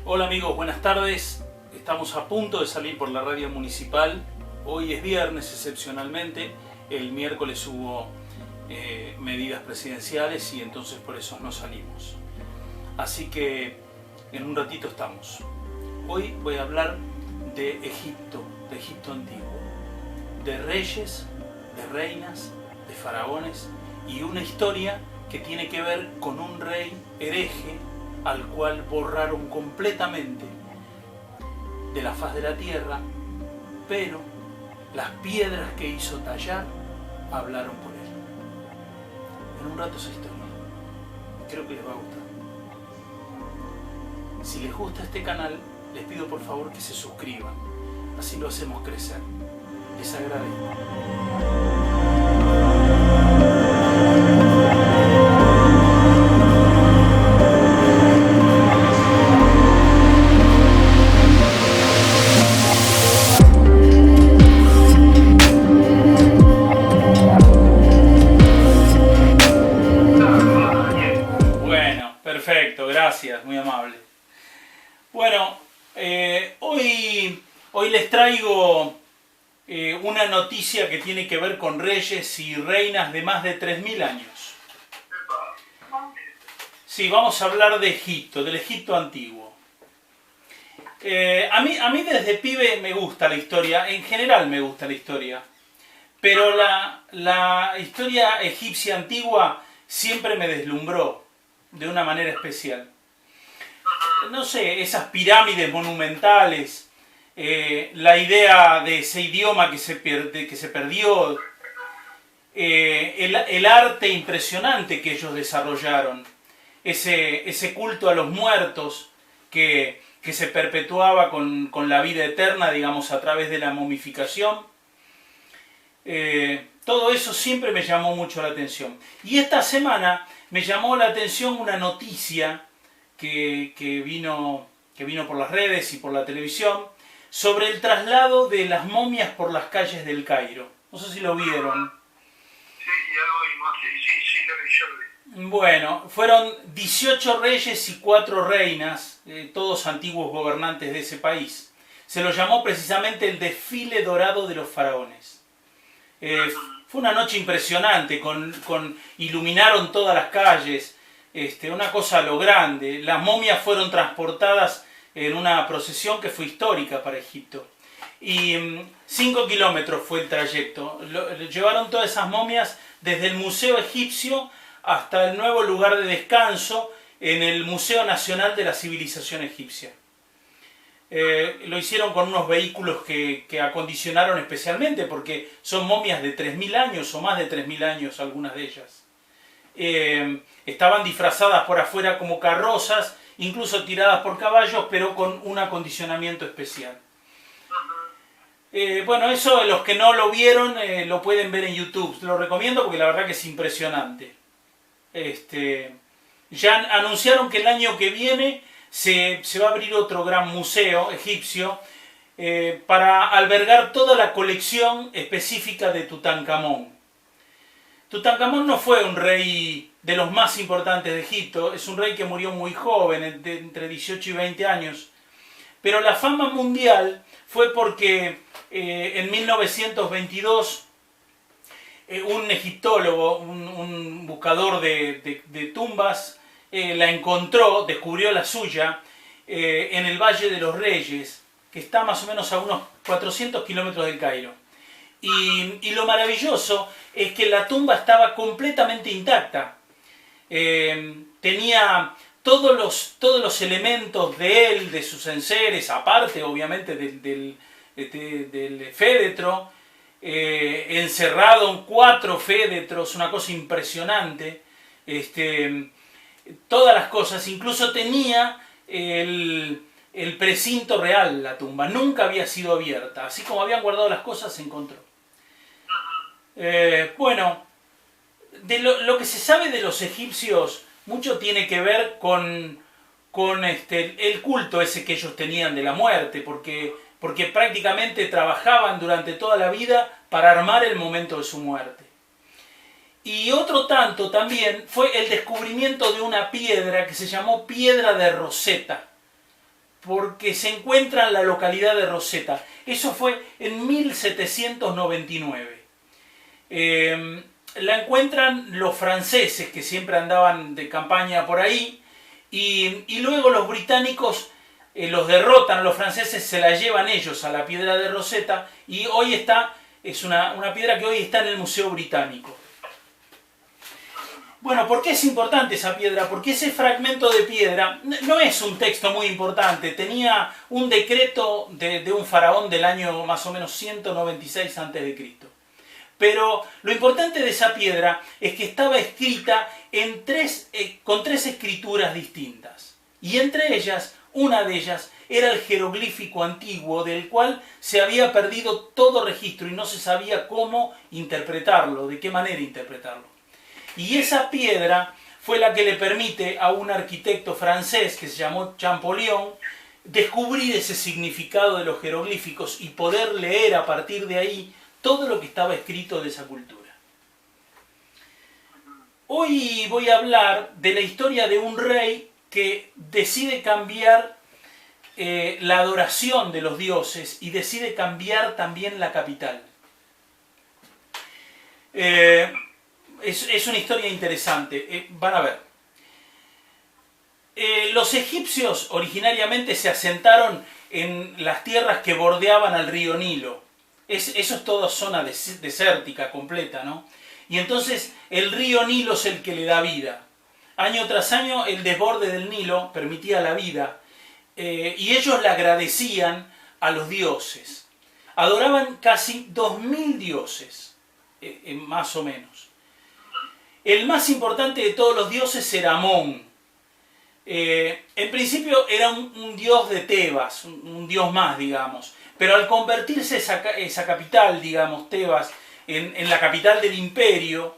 Hola amigos, buenas tardes. Estamos a punto de salir por la radio municipal. Hoy es viernes excepcionalmente. El miércoles hubo medidas presidenciales y entonces por eso no salimos. Así que en un ratito estamos. Hoy voy a hablar de Egipto antiguo. De reyes, de reinas, de faraones y una historia que tiene que ver con un rey hereje al cual borraron completamente de la faz de la tierra, pero las piedras que hizo tallar hablaron por él. En un rato esa historia. Creo que les va a gustar. Si les gusta este canal, les pido por favor que se suscriban. Así lo hacemos crecer. Les agradezco. Perfecto, gracias, muy amable. Bueno, hoy les traigo una noticia que tiene que ver con reyes y reinas de más de 3000 años. Sí, vamos a hablar de Egipto, del Egipto antiguo. A mí desde pibe me gusta la historia, en general me gusta la historia, pero la historia egipcia antigua siempre me deslumbró de una manera especial. No sé, esas pirámides monumentales, la idea de ese idioma que se perdió, el arte impresionante que ellos desarrollaron, ese culto a los muertos que se perpetuaba con la vida eterna, digamos, a través de la momificación. Todo eso siempre me llamó mucho la atención. Y esta semana me llamó la atención una noticia que vino por las redes y por la televisión sobre el traslado de las momias por las calles del Cairo. No sé si lo vieron. Sí, lo vi, yo lo vi. Bueno, fueron 18 reyes y 4 reinas, todos antiguos gobernantes de ese país. Se lo llamó precisamente el desfile dorado de los faraones. Fue una noche impresionante, iluminaron todas las calles, una cosa a lo grande. Las momias fueron transportadas en una procesión que fue histórica para Egipto. Y 5 kilómetros fue el trayecto. Llevaron todas esas momias desde el Museo Egipcio hasta el nuevo lugar de descanso en el Museo Nacional de la Civilización Egipcia. Lo hicieron con unos vehículos que acondicionaron especialmente porque son momias de 3000 años o más de 3000 años algunas de ellas. Estaban disfrazadas por afuera como carrozas, incluso tiradas por caballos, pero con un acondicionamiento especial. Bueno, eso los que no lo vieron lo pueden ver en YouTube. Lo recomiendo porque la verdad que es impresionante. Ya anunciaron que el año que viene se va a abrir otro gran museo egipcio para albergar toda la colección específica de Tutankamón. Tutankamón no fue un rey de los más importantes de Egipto, es un rey que murió muy joven, entre 18 y 20 años, pero la fama mundial fue porque en 1922 un egiptólogo, un buscador de tumbas, la encontró, descubrió la suya en el Valle de los Reyes, que está más o menos a unos 400 kilómetros del Cairo. Y lo maravilloso es que la tumba estaba completamente intacta. Tenía todos los elementos de él, de sus enseres, aparte obviamente del féretro, encerrado en 4 féretros, una cosa impresionante. Todas las cosas, incluso tenía el precinto real la tumba, nunca había sido abierta, así como habían guardado las cosas se encontró. Bueno, de lo que se sabe de los egipcios, mucho tiene que ver con el culto ese que ellos tenían de la muerte, porque prácticamente trabajaban durante toda la vida para armar el momento de su muerte. Y otro tanto también fue el descubrimiento de una piedra que se llamó piedra de Rosetta. porque se encuentra en la localidad de Rosetta. Eso fue en 1799. La encuentran los franceses, que siempre andaban de campaña por ahí, y luego los británicos los derrotan, los franceses se la llevan ellos a la piedra de Rosetta, y hoy es una piedra que hoy está en el Museo Británico. Bueno, ¿por qué es importante esa piedra? Porque ese fragmento de piedra no es un texto muy importante. Tenía un decreto de un faraón del año más o menos 196 a.C. Pero lo importante de esa piedra es que estaba escrita con tres escrituras distintas. Y entre ellas, una de ellas era el jeroglífico antiguo, del cual se había perdido todo registro y no se sabía cómo interpretarlo, de qué manera interpretarlo. Y esa piedra fue la que le permite a un arquitecto francés que se llamó Champollion descubrir ese significado de los jeroglíficos y poder leer a partir de ahí todo lo que estaba escrito de esa cultura. Hoy voy a hablar de la historia de un rey que decide cambiar la adoración de los dioses y decide cambiar también la capital. Es una historia interesante. Van a ver. Los egipcios originariamente se asentaron en las tierras que bordeaban al río Nilo. Eso es toda zona desértica completa, ¿no? Y entonces el río Nilo es el que le da vida. Año tras año el desborde del Nilo permitía la vida. Y ellos le agradecían a los dioses. Adoraban casi 2000 dioses, más o menos. El más importante de todos los dioses era Amón. En principio era un dios de Tebas, un dios más, digamos. Pero al convertirse esa capital, digamos, Tebas, en la capital del imperio,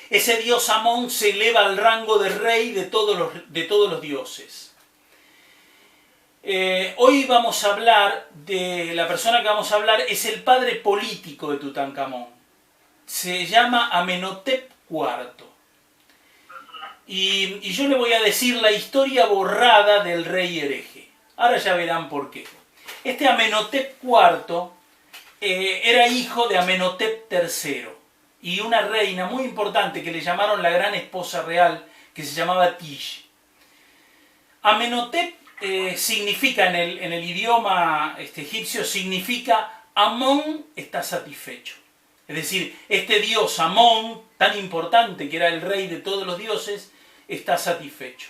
ese dios Amón se eleva al rango de rey de todos los dioses. Hoy vamos a hablar la persona que vamos a hablar es el padre político de Tutankamón. Se llama Amenhotep IV. Y yo le voy a decir la historia borrada del rey hereje. Ahora ya verán por qué. Este Amenhotep IV era hijo de Amenhotep III y una reina muy importante que le llamaron la gran esposa real, que se llamaba Tish. Amenhotep significa en el idioma egipcio, significa Amón está satisfecho. Es decir, este dios Amón, tan importante que era el rey de todos los dioses, está satisfecho.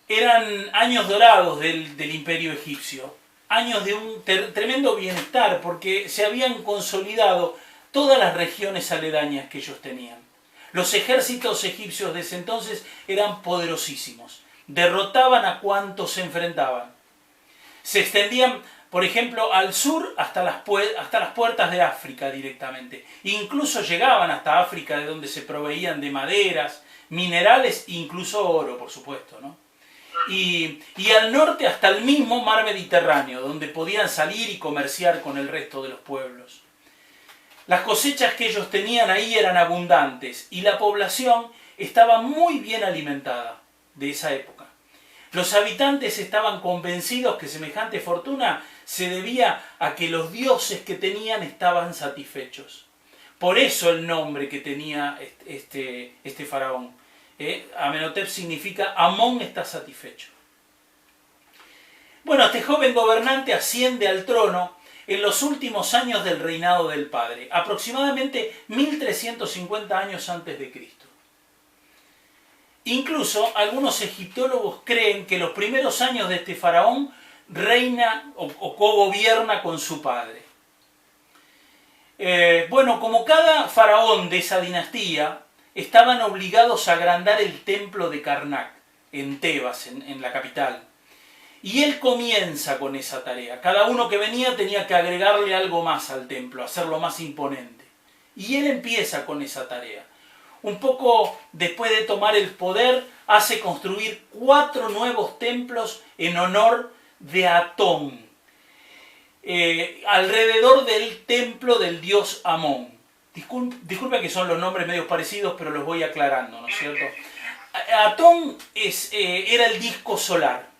Eran años dorados del imperio egipcio, años de un tremendo bienestar, porque se habían consolidado todas las regiones aledañas que ellos tenían. Los ejércitos egipcios de ese entonces eran poderosísimos, derrotaban a cuantos se enfrentaban. Se extendían, por ejemplo, al sur hasta las puertas de África directamente. Incluso llegaban hasta África, de donde se proveían de maderas, minerales e incluso oro, por supuesto, ¿no? Y al norte hasta el mismo mar Mediterráneo, donde podían salir y comerciar con el resto de los pueblos. Las cosechas que ellos tenían ahí eran abundantes y la población estaba muy bien alimentada de esa época. Los habitantes estaban convencidos que semejante fortuna se debía a que los dioses que tenían estaban satisfechos. Por eso el nombre que tenía este faraón. Amenhotep significa Amón está satisfecho. Bueno, este joven gobernante asciende al trono en los últimos años del reinado del padre, aproximadamente 1350 años antes de Cristo. Incluso algunos egiptólogos creen que los primeros años de este faraón reina o cogobierna con su padre. Bueno, como cada faraón de esa dinastía, estaban obligados a agrandar el templo de Karnak, en Tebas, en la capital. Y él comienza con esa tarea. Cada uno que venía tenía que agregarle algo más al templo, hacerlo más imponente. Y él empieza con esa tarea. Un poco después de tomar el poder, hace construir 4 nuevos templos en honor de Atón, alrededor del templo del dios Amón. Disculpen que son los nombres medio parecidos, pero los voy aclarando, ¿no es cierto? Atón era el disco solar.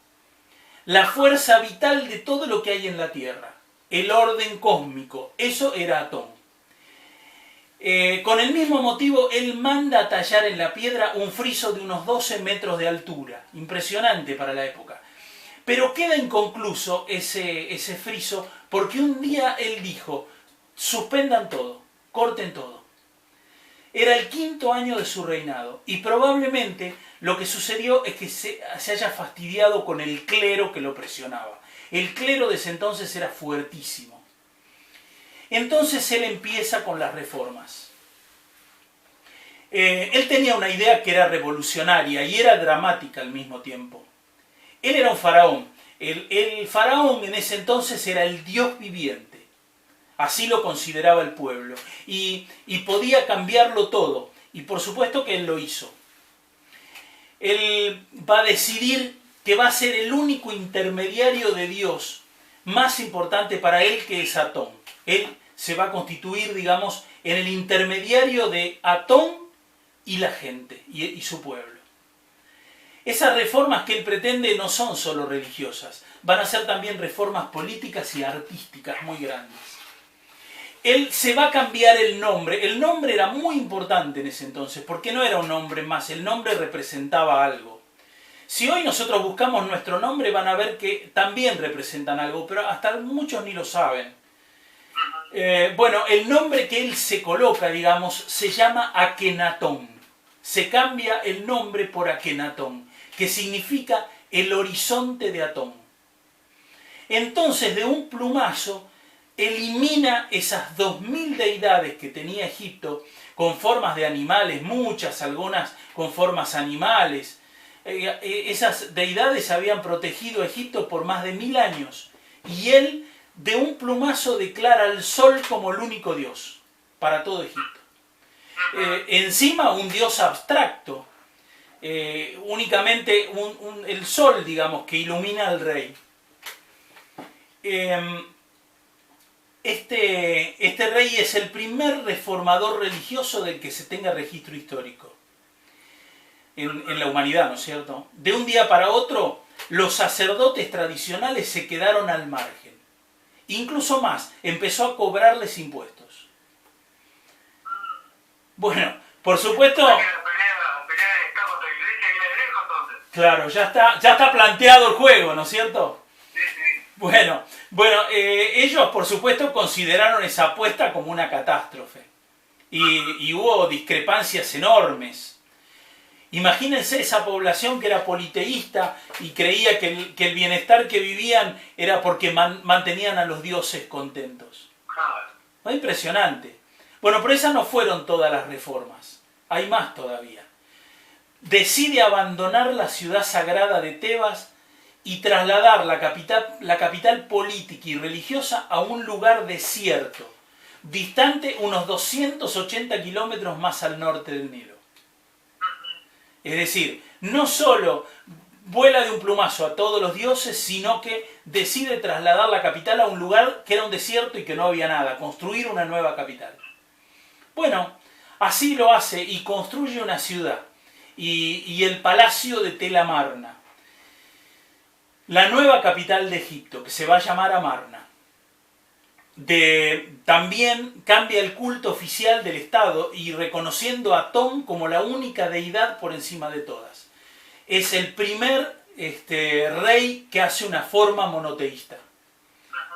la fuerza vital de todo lo que hay en la Tierra, el orden cósmico. Eso era Atón. Con el mismo motivo, él manda a tallar en la piedra un friso de unos 12 metros de altura. Impresionante para la época. Pero queda inconcluso ese friso porque un día él dijo, suspendan todo, corten todo. Era el 5.º año de su reinado y probablemente lo que sucedió es que se haya fastidiado con el clero que lo presionaba. El clero de ese entonces era fuertísimo. Entonces él empieza con las reformas. Él tenía una idea que era revolucionaria y era dramática al mismo tiempo. Él era un faraón. El faraón en ese entonces era el Dios viviente. Así lo consideraba el pueblo. Y podía cambiarlo todo. Y por supuesto que él lo hizo. Él va a decidir que va a ser el único intermediario de Dios más importante para él, que es Atón. Él se va a constituir, digamos, en el intermediario de Atón y la gente y su pueblo. Esas reformas que él pretende no son solo religiosas, van a ser también reformas políticas y artísticas muy grandes. Él se va a cambiar el nombre. El nombre era muy importante en ese entonces, porque no era un nombre más, el nombre representaba algo. Si hoy nosotros buscamos nuestro nombre, van a ver que también representan algo, pero hasta muchos ni lo saben. Bueno, el nombre que él se coloca, digamos, se llama Akenatón. Se cambia el nombre por Akenatón, que significa el horizonte de Atón. Entonces, de un plumazo, elimina esas 2000 deidades que tenía Egipto, con formas de animales, muchas, algunas con formas animales. Esas deidades habían protegido a Egipto por más de 1000 años. Y él, de un plumazo, declara al sol como el único Dios para todo Egipto. Encima un Dios abstracto, únicamente el sol, digamos, que ilumina al rey. Este rey es el primer reformador religioso del que se tenga registro histórico en la humanidad, ¿no es cierto? De un día para otro, los sacerdotes tradicionales se quedaron al margen. Incluso más, empezó a cobrarles impuestos. Bueno, por supuesto... Claro, ya está planteado el juego, ¿no es cierto? Bueno, ellos por supuesto consideraron esa apuesta como una catástrofe. Y hubo discrepancias enormes. Imagínense esa población que era politeísta y creía que el bienestar que vivían era porque mantenían a los dioses contentos. ¿No? Impresionante. Bueno, pero esas no fueron todas las reformas. Hay más todavía. Decide abandonar la ciudad sagrada de Tebas y trasladar la capital política y religiosa a un lugar desierto, distante unos 280 kilómetros más al norte del Nilo. Es decir, no solo vuela de un plumazo a todos los dioses, sino que decide trasladar la capital a un lugar que era un desierto y que no había nada, construir una nueva capital. Bueno, así lo hace y construye una ciudad y el palacio de Tel Amarna, la nueva capital de Egipto, que se va a llamar Amarna. También cambia el culto oficial del Estado y reconociendo a Atón como la única deidad por encima de todas. Es el primer rey que hace una forma monoteísta.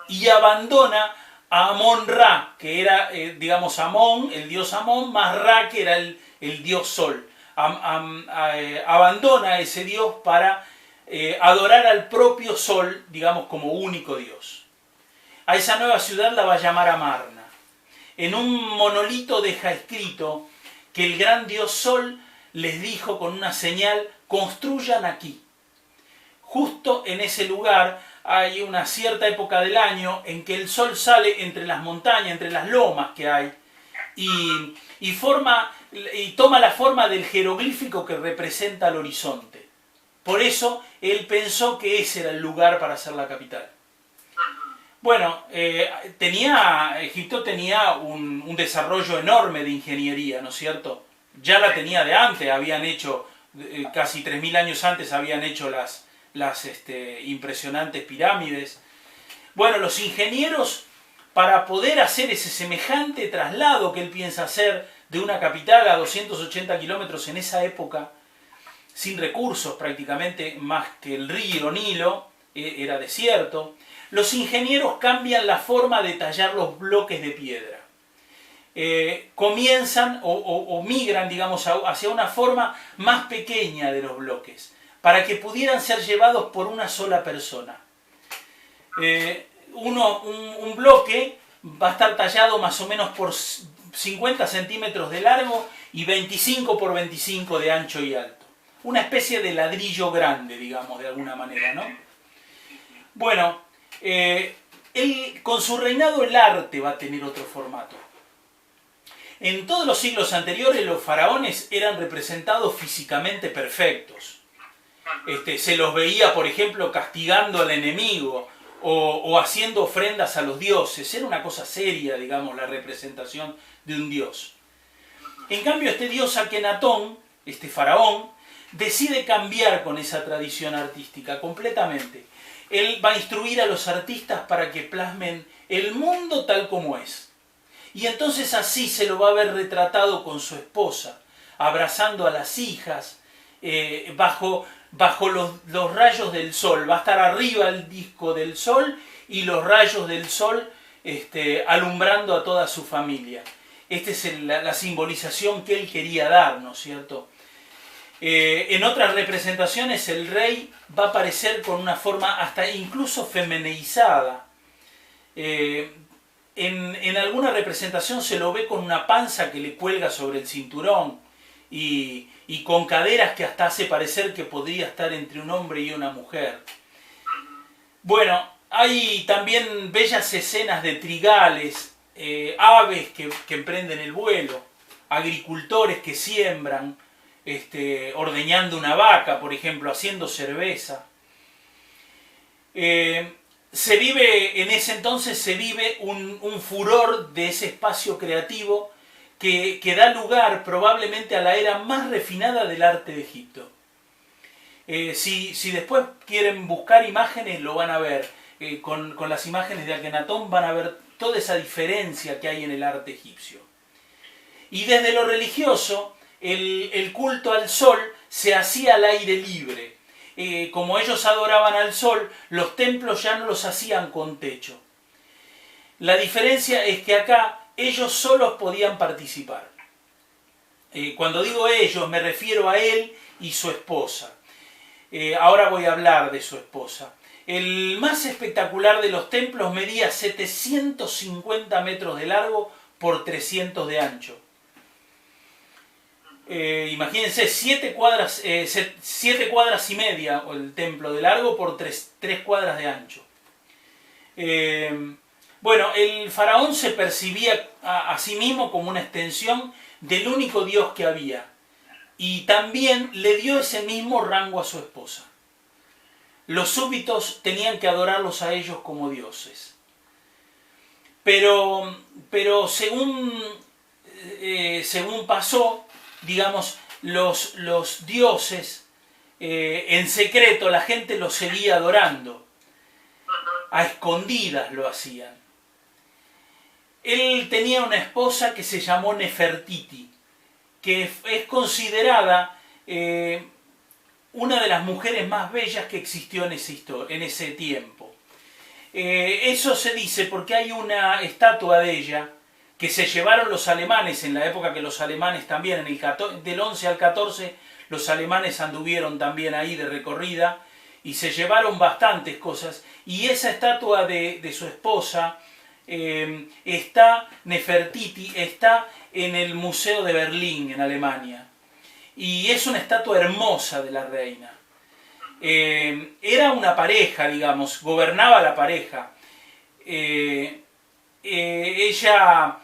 Y abandona a Amón-Ra, que era, digamos, Amón, el dios Amón, más Ra, que era el dios Sol. Abandona a ese dios para adorar al propio Sol, digamos, como único dios. A esa nueva ciudad la va a llamar Amarna. En un monolito deja escrito que el gran dios Sol les dijo con una señal: construyan aquí. Justo en ese lugar hay una cierta época del año en que el sol sale entre las montañas, entre las lomas que hay, y toma la forma del jeroglífico que representa el horizonte. Por eso él pensó que ese era el lugar para hacer la capital. Bueno, Egipto tenía un desarrollo enorme de ingeniería, ¿no es cierto? Ya la tenía de antes, habían hecho, casi 3000 años antes habían hecho las las impresionantes pirámides. Bueno, los ingenieros, para poder hacer ese semejante traslado que él piensa hacer de una capital a 280 kilómetros en esa época, sin recursos prácticamente más que el río Nilo, era desierto, los ingenieros cambian la forma de tallar los bloques de piedra. Comienzan o migran, digamos, hacia una forma más pequeña de los bloques, para que pudieran ser llevados por una sola persona. Un bloque va a estar tallado más o menos por 50 centímetros de largo y 25 por 25 de ancho y alto. Una especie de ladrillo grande, digamos, de alguna manera, ¿no? Bueno, con su reinado el arte va a tener otro formato. En todos los siglos anteriores los faraones eran representados físicamente perfectos. Se los veía, por ejemplo, castigando al enemigo o haciendo ofrendas a los dioses. Era una cosa seria, digamos, la representación de un dios. En cambio, este dios Akenatón, este faraón, decide cambiar con esa tradición artística completamente. Él va a instruir a los artistas para que plasmen el mundo tal como es. Y entonces así se lo va a ver retratado con su esposa, abrazando a las hijas, bajo los rayos del sol. Va a estar arriba el disco del sol y los rayos del sol alumbrando a toda su familia. Esta es la simbolización que él quería dar, ¿no es cierto? En otras representaciones el rey va a aparecer con una forma hasta incluso femenizada. En alguna representación se lo ve con una panza que le cuelga sobre el cinturón y con caderas que hasta hace parecer que podría estar entre un hombre y una mujer. Bueno, hay también bellas escenas de trigales, aves que emprenden el vuelo, agricultores que siembran, ordeñando una vaca, por ejemplo, haciendo cerveza. En ese entonces se vive un furor de ese espacio creativo que da lugar probablemente a la era más refinada del arte de Egipto. Si después quieren buscar imágenes, lo van a ver. Con las imágenes de Akenatón van a ver toda esa diferencia que hay en el arte egipcio. Y desde lo religioso, el culto al sol se hacía al aire libre. Como ellos adoraban al sol, los templos ya no los hacían con techo. La diferencia es que acá ellos solos podían participar. Cuando digo ellos, me refiero a él y su esposa. Ahora voy a hablar de su esposa. El más espectacular de los templos medía 750 metros de largo por 300 de ancho. Imagínense, 7 cuadras y media el templo de largo por 3 cuadras de ancho. Bueno, el faraón se percibía a sí mismo como una extensión del único Dios que había. Y también le dio ese mismo rango a su esposa. Los súbditos tenían que adorarlos a ellos como dioses. Pero según pasó, digamos, los dioses, en secreto la gente los seguía adorando. A escondidas lo hacían. Él tenía una esposa que se llamó Nefertiti, que es considerada una de las mujeres más bellas que existió en ese tiempo. Eso se dice porque hay una estatua de ella que se llevaron los alemanes en la época que los alemanes también, del 11 al 14, los alemanes anduvieron también ahí de recorrida y se llevaron bastantes cosas. Y esa estatua de su esposa, Nefertiti, está en el Museo de Berlín, en Alemania. Y es una estatua hermosa de la reina. Era una pareja, digamos, gobernaba la pareja. Ella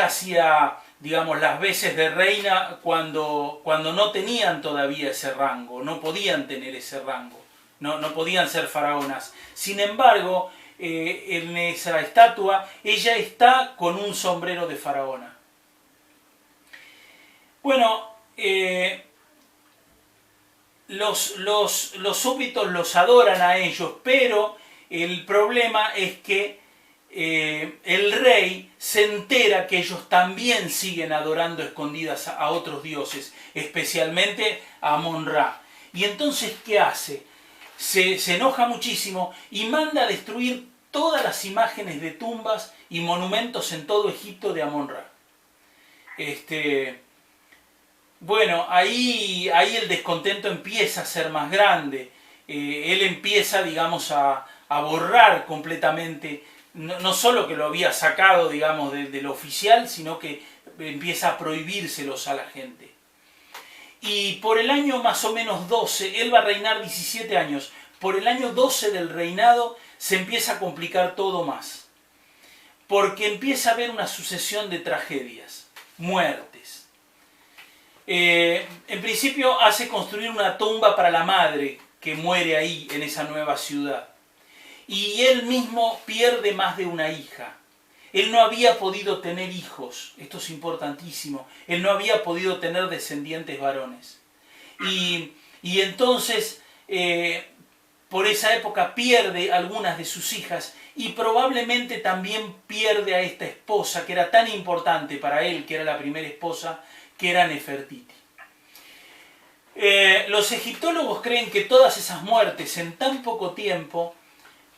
hacía, digamos, las veces de reina cuando no tenían todavía ese rango, no podían tener ese rango, no podían ser faraonas. Sin embargo, en esa estatua, ella está con un sombrero de faraona. los súbditos los adoran a ellos, pero el problema es que el rey se entera que ellos también siguen adorando escondidas a otros dioses, especialmente a Amon-Ra. Y entonces, ¿qué hace? Se enoja muchísimo y manda a destruir todas las imágenes de tumbas y monumentos en todo Egipto de Amon-Ra. Bueno, ahí el descontento empieza a ser más grande. Él empieza, digamos, a borrar completamente, no solo que lo había sacado, digamos, de lo oficial, sino que empieza a prohibírselos a la gente. Y por el año más o menos 12, él va a reinar 17 años, por el año 12 del reinado se empieza a complicar todo más. Porque empieza a haber una sucesión de tragedias, muertes. En principio hace construir una tumba para la madre que muere ahí en esa nueva ciudad. Y él mismo pierde más de una hija. Él no había podido tener hijos, esto es importantísimo, él no había podido tener descendientes varones. Y entonces, por esa época pierde algunas de sus hijas y probablemente también pierde a esta esposa que era tan importante para él, que era la primera esposa, que era Nefertiti. Los egiptólogos creen que todas esas muertes en tan poco tiempo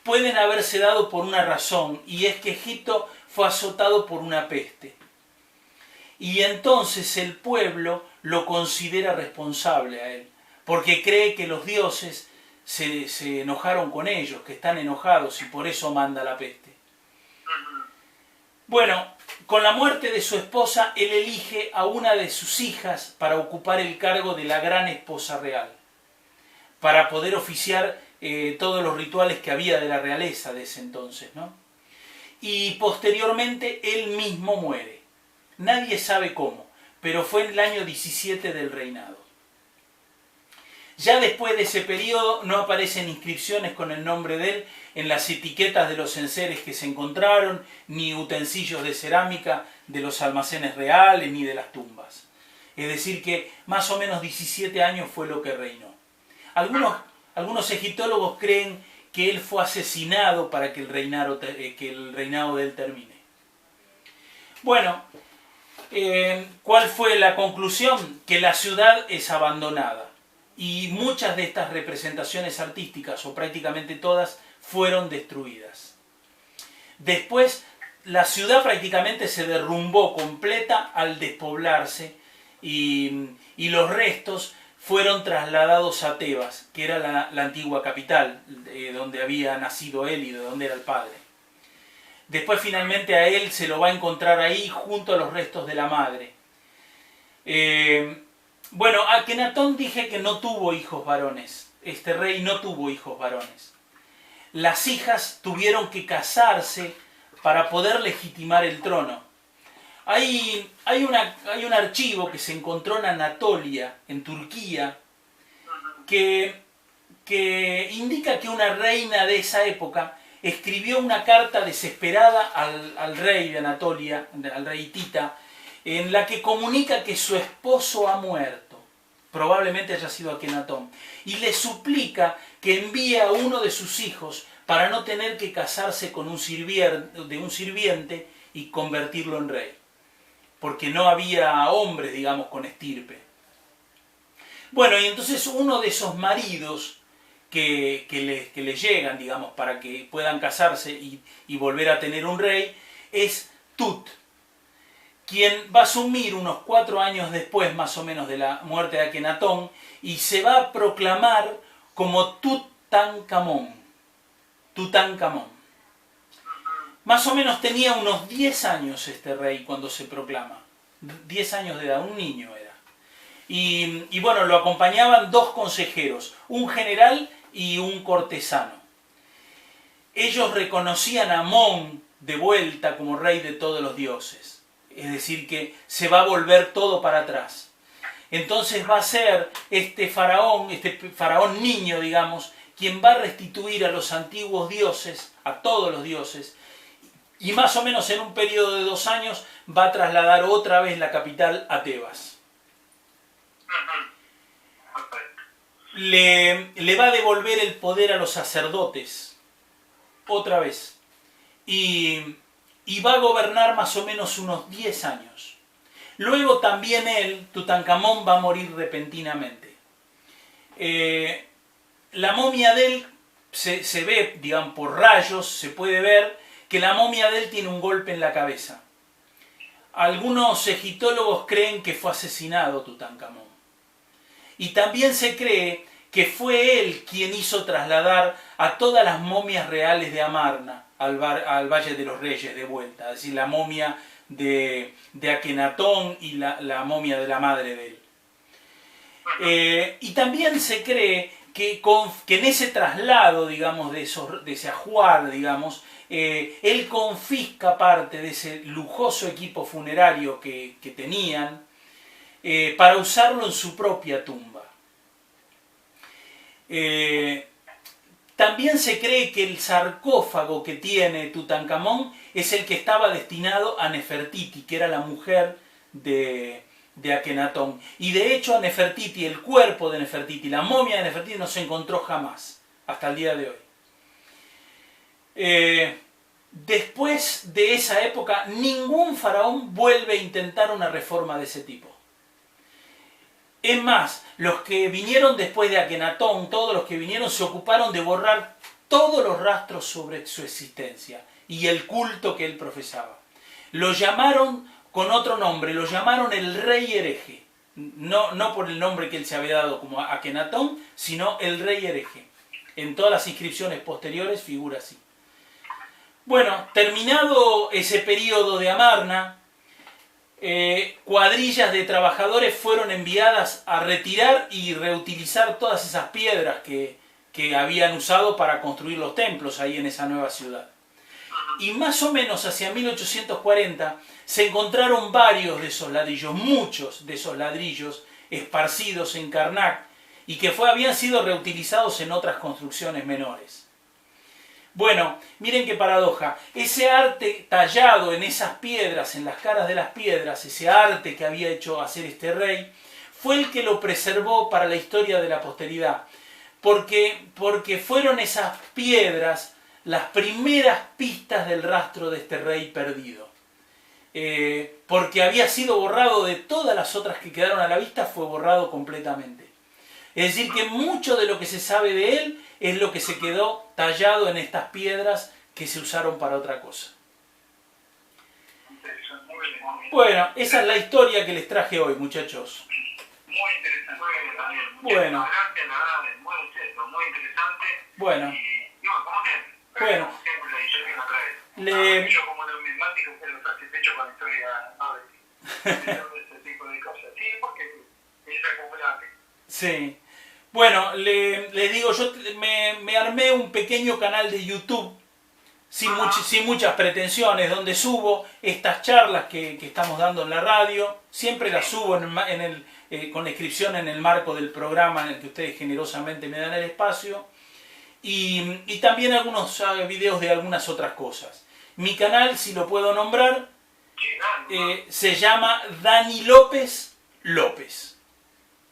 pueden haberse dado por una razón, y es que Egipto fue azotado por una peste. Y entonces el pueblo lo considera responsable a él, porque cree que los dioses se enojaron con ellos, que están enojados y por eso manda la peste. Bueno, con la muerte de su esposa, él elige a una de sus hijas para ocupar el cargo de la gran esposa real, para poder oficiar todos los rituales que había de la realeza de ese entonces, ¿no? Y posteriormente él mismo muere. Nadie sabe cómo, pero fue en el año 17 del reinado. Ya después de ese periodo no aparecen inscripciones con el nombre de él en las etiquetas de los enseres que se encontraron, ni utensilios de cerámica de los almacenes reales, ni de las tumbas. Es decir que más o menos 17 años fue lo que reinó. Algunos egiptólogos creen que él fue asesinado para que el reinado de él termine. Bueno, ¿cuál fue la conclusión? Que la ciudad es abandonada. Y muchas de estas representaciones artísticas, o prácticamente todas, fueron destruidas. Después, la ciudad prácticamente se derrumbó completa al despoblarse y los restos fueron trasladados a Tebas, que era la antigua capital, donde había nacido él y de donde era el padre. Después finalmente a él se lo va a encontrar ahí junto a los restos de la madre. Bueno, a Akenatón dije que no tuvo hijos varones. Este rey no tuvo hijos varones. Las hijas tuvieron que casarse para poder legitimar el trono. Hay un archivo que se encontró en Anatolia, en Turquía, que indica que una reina de esa época escribió una carta desesperada al rey de Anatolia, al rey hitita, en la que comunica que su esposo ha muerto, probablemente haya sido Akenatón, y le suplica que envíe a uno de sus hijos para no tener que casarse con un sirviente y convertirlo en rey, porque no había hombres, digamos, con estirpe. Bueno, y entonces uno de esos maridos que le llegan, digamos, para que puedan casarse y volver a tener un rey, es Tut, quien va a asumir unos 4 años después, más o menos, de la muerte de Akenatón, y se va a proclamar como Tutankamón. Tutankamón. Más o menos tenía unos 10 años este rey cuando se proclama. 10 años de edad, un niño era. Y bueno, lo acompañaban 2 consejeros, un general y un cortesano. Ellos reconocían a Amón de vuelta como rey de todos los dioses. Es decir, que se va a volver todo para atrás. Entonces va a ser este faraón niño, digamos, quien va a restituir a los antiguos dioses, a todos los dioses, y más o menos en un periodo de 2 años va a trasladar otra vez la capital a Tebas. le va a devolver el poder a los sacerdotes, otra vez, y va a gobernar más o menos unos 10 años. Luego también él, Tutankamón, va a morir repentinamente. La momia de él se ve, digamos, por rayos, se puede ver que la momia de él tiene un golpe en la cabeza. Algunos egiptólogos creen que fue asesinado Tutankamón. Y también se cree que fue él quien hizo trasladar a todas las momias reales de Amarna al Valle de los Reyes de vuelta. Es decir, la momia de Akenatón y la momia de la madre de él. Y también se cree que en ese traslado, digamos, de ese ajuar, digamos, él confisca parte de ese lujoso equipo funerario que tenían para usarlo en su propia tumba. También se cree que el sarcófago que tiene Tutankamón es el que estaba destinado a Nefertiti, que era la mujer de Akenatón. Y de hecho a Nefertiti, el cuerpo de Nefertiti, la momia de Nefertiti no se encontró jamás, hasta el día de hoy. Después de esa época, ningún faraón vuelve a intentar una reforma de ese tipo. Es más, los que vinieron después de Akenatón, todos los que vinieron, se ocuparon de borrar todos los rastros sobre su existencia y el culto que él profesaba. Lo llamaron con otro nombre, lo llamaron el rey hereje. No por el nombre que él se había dado como Akenatón, sino el rey hereje. En todas las inscripciones posteriores figura así. Bueno, terminado ese periodo de Amarna, cuadrillas de trabajadores fueron enviadas a retirar y reutilizar todas esas piedras que habían usado para construir los templos ahí en esa nueva ciudad. Y más o menos hacia 1840 se encontraron varios de esos ladrillos, muchos de esos ladrillos esparcidos en Karnak y que habían sido reutilizados en otras construcciones menores. Bueno, miren qué paradoja. Ese arte tallado en esas piedras, en las caras de las piedras, ese arte que había hecho hacer este rey, fue el que lo preservó para la historia de la posteridad. Porque fueron esas piedras las primeras pistas del rastro de este rey perdido. Porque había sido borrado de todas las otras que quedaron a la vista, fue borrado completamente. Es decir, que mucho de lo que se sabe de él es lo que se quedó tallado en estas piedras que se usaron para otra cosa. Bueno, esa es la historia que les traje hoy, muchachos. Muy interesante. Bueno. Gracias, la verdad, muy interesante. Bueno. Y como siempre. Bueno. Como siempre, la edición que nos trae. Yo como numismático, pero satisfecho con la historia de este tipo de cosas. Sí, porque es acumulable. Sí. Bueno, les digo, yo me armé un pequeño canal de YouTube sin muchas pretensiones, donde subo estas charlas que estamos dando en la radio. Siempre las subo con la inscripción en el marco del programa en el que ustedes generosamente me dan el espacio. Y también algunos videos de algunas otras cosas. Mi canal, si lo puedo nombrar, se llama Dani López López.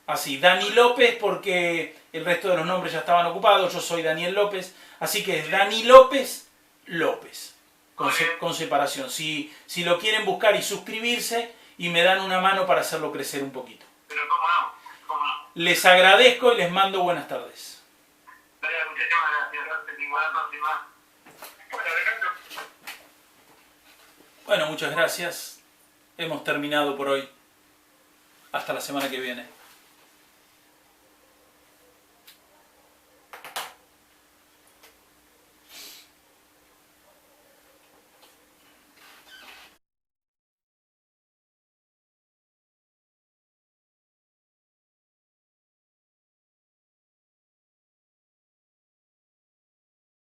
Así, Dani López, porque el resto de los nombres ya estaban ocupados. Yo soy Daniel López, así que es Dani López López, con separación. Si lo quieren buscar y suscribirse, y me dan una mano para hacerlo crecer un poquito. Pero cómo no. Les agradezco y les mando buenas tardes. Bueno, muchas gracias. Hemos terminado por hoy. Hasta la semana que viene.